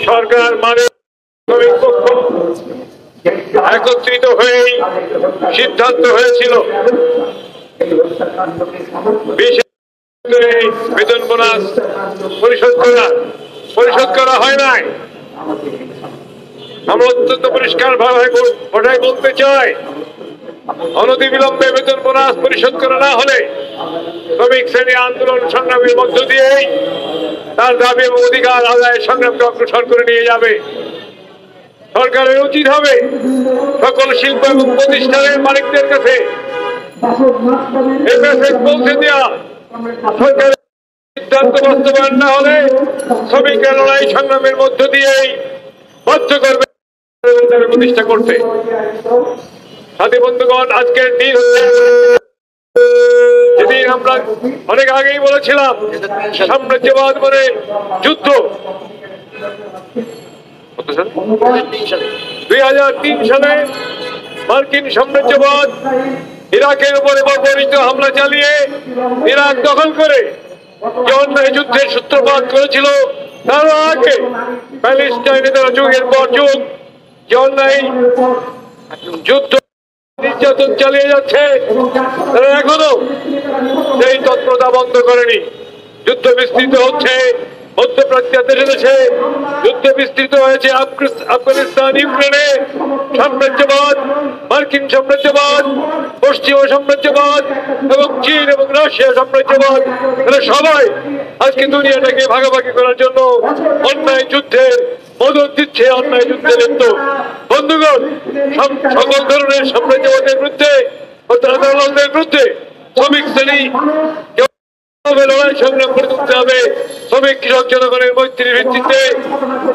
সরকার মানে শ্রমিক পক্ষ একত্রিত হয়েই সিদ্ধান্ত হয়েছিল বেতন বোনাস পরিশোধ করা হয় নাই। আমরা অত্যন্ত পরিষ্কার ভাবে ওটাই বলতে চাই, অনতিবিলম্বে বেতন বোনাস পরিশোধ করা না হলে শ্রমিক শ্রেণী আন্দোলন সংগ্রামের মধ্য দিয়েই তার দাবি এবং অধিকার আদায়ের সংগ্রামকে অগ্রসর করে নিয়ে যাবে। সরকারের উচিত হবে সকল শিল্প এবং প্রতিষ্ঠানের মালিকদের কাছে এই মেসেজ পৌঁছে দেওয়া, সরকারের সিদ্ধান্ত বাস্তবায়ন না হলে শ্রমিকের লড়াই সংগ্রামের মধ্য দিয়েই বাধ্য করবে প্রতিষ্ঠা করতে। সাথী বন্ধুগণ, আজকের দিন যেদিন আমরা অনেক আগেই বলেছিলাম সাম্রাজ্যবাদ মানে যুদ্ধ, 2003 সালে মার্কিন সাম্রাজ্যবাদ ইরাকের উপরে বর্বরিত হামলা চালিয়ে ইরাক দখল করে যে অন্যায় যুদ্ধের সূত্রপাত করেছিল, তার আগে প্যালেস্টাইনে তারা যুগের পর যুগ যে অন্যায় যুদ্ধ নির্যাতন চালিয়ে যাচ্ছে, তারা এখনো সেই তৎপরতা বন্ধ করেনি। যুদ্ধ বিস্তৃত হচ্ছে মধ্যপ্রাচ্যের দেশে, যুদ্ধ বিস্তৃত হয়েছে আফগানিস্তান, ইউক্রেনে। সাম্রাজ্যবাদ, মার্কিন সাম্রাজ্যবাদ, পশ্চিমা সাম্রাজ্যবাদ এবং চীন এবং রাশিয়া সাম্রাজ্যবাদ, এরা সবাই আজকে দুনিয়াটাকে ভাগাভাগি করার জন্য অন্যায় যুদ্ধের মদত দিচ্ছে, অন্যায় যুদ্ধে লিপ্ত। বন্ধুগণ, সকল ধরনের সাম্রাজ্যবাদের বিরুদ্ধে, দালালদের বিরুদ্ধে শ্রমিক শ্রেণী লড়াই সংগ্রাম করে তুলতে হবে। শ্রমিক কৃষক জনগণের মৈত্রীর ভিত্তিতে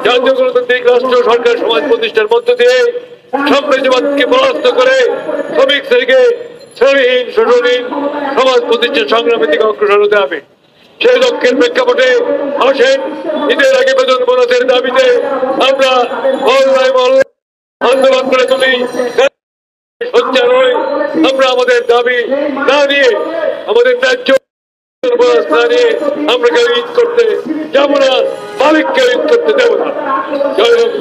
জাতীয় গণতান্ত্রিক রাষ্ট্র সরকার সমাজ প্রতিষ্ঠার মধ্য দিয়ে সাম্রাজ্যবাদকে পরাস্ত করে শ্রমিক শ্রেণীকে শ্রেণীহীন শোষণহীন সমাজ প্রতিষ্ঠার সংগ্রামের দিকে অগ্রসর হতে হবে। সেই লক্ষ্যের প্রেক্ষাপটে আসেন ঈদের আগে বেতন বোনাসের দাবিতে আমরা আন্দোলন করে তুলি। সজ্জা নয়, আমরা আমাদের দাবি না নিয়ে, আমাদের ন্যায্য আমরা কেউ ঈদ করতে যাবো না, মালিককে ঈদ করতে দেবো না। জয় হোক।